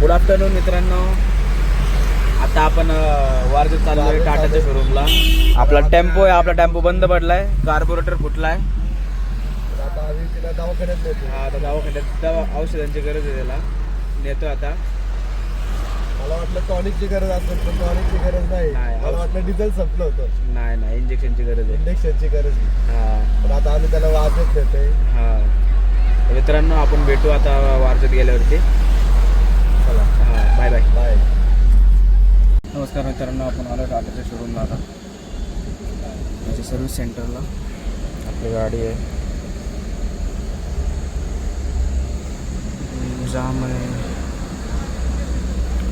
Good afternoon मित्रांनो. आता आपण वारजेत चाललो आहे टाटाच्या शोरूमला. आपला टेम्पो आहे, आपला टेम्पो बंद पडलाय, कार्बोरेटर फुटलाय. आता आम्ही तिला दवाखान्यात नेतो. हा, आता दवाखान्यात औषधांची गरज आहे, त्याला नेतो आता. मला वाटलं टॉनिकची गरज असेल, पण टॉनिकची गरज नाही. मला वाटलं डिझेल संपलं होतं. नाही इंजेक्शनची गरज आहे, इंजेक्शनची गरज आहे. हा. पण आता आम्ही त्याला वाजत नेतोय. हा मित्रांनो, आपण भेटू आता वारजेत गेल्यावरती. चला, हा, बाय बाय बाय. नमस्कार मित्रांनो, आपण आलो टाटाच्या शोरूमला. आता त्याच्या सर्व्हिस सेंटरला आपली गाडी आहे. जाम आहे,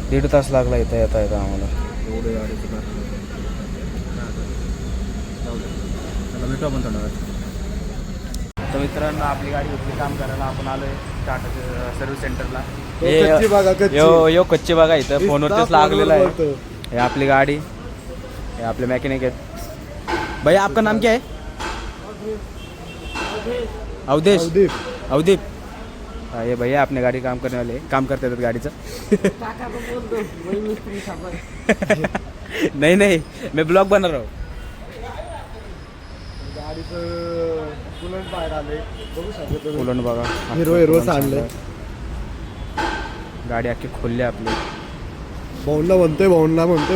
1.5 तास लागला इथं येता आम्हाला. एवढं गाडीचं कारण त्याला भेटू आपण थोडा वेळ. तर मित्रांनो, आपली गाडी घेतली काम करायला. आपण आलोय टाटाच्या सर्व्हिस सेंटरला. कच्ची बघा, कच्ची. यो कच्ची बघा, इथं फोनवरतीच लागलेलं आहे. बोलतो. हे आपली गाडी, हे आपले मैकेनिक आहेत. भैया आपका नाम क्या है? अवधेश. अवदीप. हाँ, ये भैया अपने गाड़ी काम करने वाले, काम करते थे गाड़ी से. नहीं मैं ब्लॉग बना रहा हूँ. गाडीचं बुलेट बाहेर आले, बघू शकतो. उलट बघा, हिरो सांडले. गाडी अख्खी खोलली आपली. भाऊंना म्हणतोय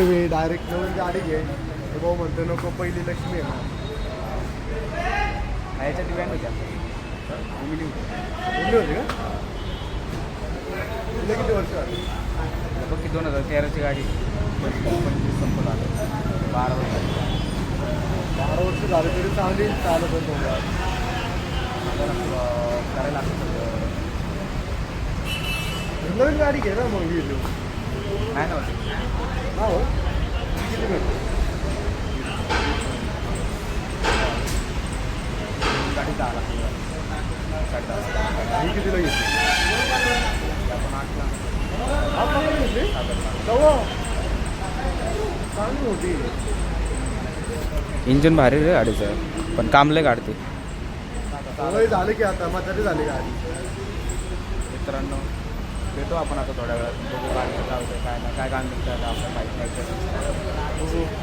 मी डायरेक्ट नवीन गाडी घे. भाऊ म्हणतोय नको, पहिली लक्ष्मी आहे ना. याच्या डिमांड होत्या मुली होती का? तुला किती वर्ष आली? बघ की 2013ची गाडी, 25 संपत आलं. 12 वर्ष 12 वर्ष झाले तरी चांगली चालत होतो. करायला लागतं. नवीन गाडी घे ना मग. नाही ना हा हो, किती भेटतो? गाडी 10 लाख. ही कितीला घेतली? आपण 8 लाख. घेतली चांगली होती. इंजिन भारी रे गाडीचं, पण काम लय काढते. वय झाले की आता म्हातारी झाली गाडी. मित्रांनो, भेटू आपण आता थोड्या वेळात. बघू गाडीचं काय होतं, काय नाही, काय काम निघतं आपलं माहीत नाही.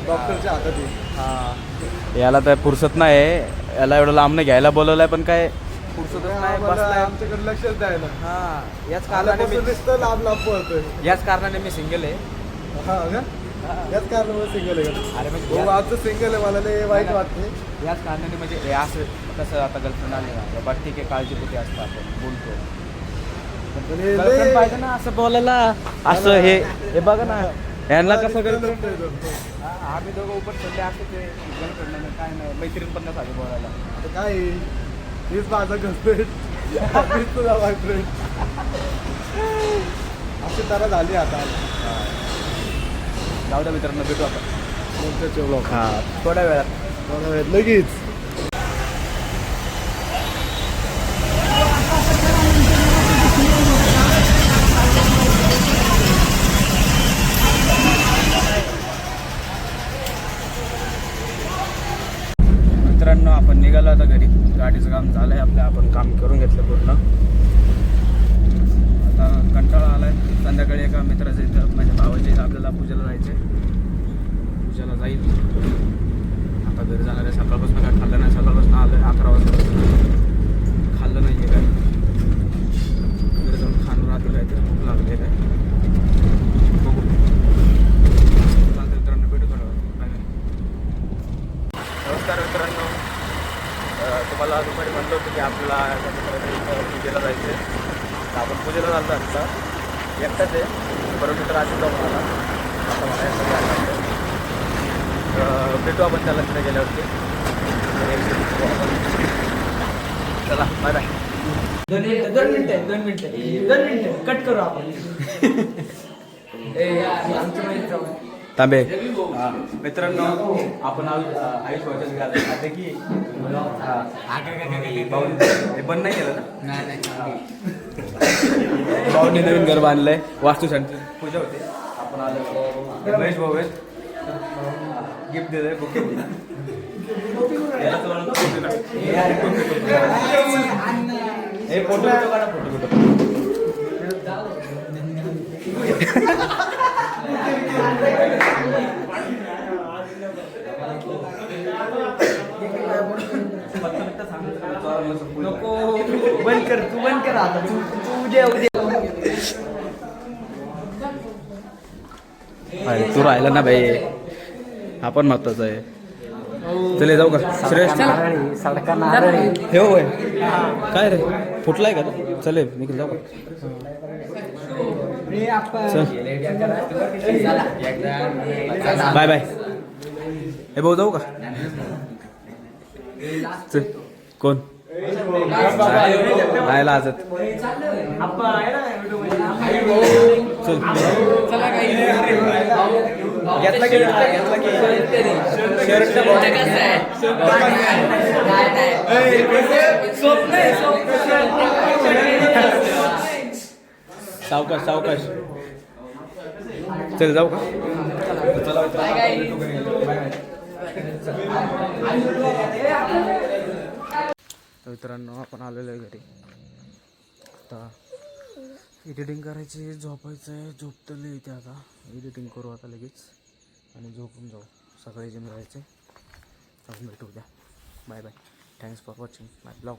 डॉक्टरच्या हातात आहे. हां, याला तर फुरसत नाही, याला एवढं लांबनं घ्यायला बोलवलं आहे, पण काय फुरसतच नाही. आम्हाला बसलाय. आमच्याकडे लक्षच द्यायला. हां, याच कारणाने लांब पळतोय. याच कारणाने मी सिंगल आहे. हा का? याच कारणामुळे सिंगल आहे का? अरे म्हणजे हो, आजचं सिंगल आहे. मला लय वाईट वाटते. याच कारणाने, म्हणजे हे असं कसं आता गर्लफ्रेंड आली ना, बट ठीक आहे, काळजीपोटी असतं, आपण बोलतो. पण हे गर्लफ्रेंड लय- पाहिजे ना असं बोलायला. असं हे बघा ना, यांना कसं गर्लफ्रेंड. आम्ही दोघं उपट सध्या असं ते गर्लफ्रेंड काय नाही, मैत्रीण पण नाही बोलायला. आता काय आहे? हीच माझा गर्लफ्रेंड, हीच तुझा बॉयफ्रेंड. अशी तारा झाली आता. जाऊ द्या मित्रांनो, भेटू आपण कोणत्याचे ब्लॉग? हां, थोड्या वेळात. लगेच. मित्रांनो, आपण निघालो आता घरी. गाडीचं काम झालं आहे आपलं, आपण काम करून घेतलं पूर्ण. आता कंटाळा आला आहे. संध्याकाळी एका मित्राच्या इथं, माझ्या भावाच्या इथं आपल्याला पूजेला जायचं आहे. पूजेला जाईल. आता घरी जाणार आहे. सकाळपासून काय खाल्लं नाही, सकाळपासून आलं आहे 11 वाजता. खाल्लं नाही आहे काय. घरी जाऊन खाणं राहते काय, तर भूक लागली आहे काय. बघू. चालतं मित्रांनो, भेटू थोडं. नमस्कार मित्रांनो, तुम्हाला दुपारी म्हणलं होतं की आपल्याला पूजेला जायचं आहे. तर आपण पूजेला चालतो आता. एकटाच आहे, बरोबर मित्र असेल जाऊ मला. आता मला एकटा जायला लागतं. भेटू आपण त्याला तिथे गेल्यावरती. चला, बाय बाय. 2 मिनिटं कट करू आपण. तांबे. मित्रांनो, आपण आयुष व्हायचं आता की हे बंद नाही केलं ना. भाऊने नवीन घर बांधलंय, वास्तुशांती पूजा होते. आपण आलो महेश भाऊ आहेत, गिफ्ट दिलंय, बुके. फोटो काढा, फोटो नको बंद कर तू बंद कर आता तू उद्या अरे तू राहिला ना भाई, हा पण महत्वाचा आहे. चले जाऊ का श्रेष्ठ? हे होय काय रे फुटलाय का तो? चले निघून जाऊ का? चल बाय बाय. हे भाऊ जाऊ का? चल कोण नाही लाजत. चल घेतला की सावकाश सावकाश. चल जाऊ का? मित्रांनो आपण आलेलो आहे घरी. आता एडिटिंग करायची, झोपायचं आहे. झोपतले इथे आता. एडिटिंग करू आता लगेच आणि झोपून जाऊ. सकाळी जिम जायचे. आपण भेटू उद्या. Bye bye. Thanks for watching my blog.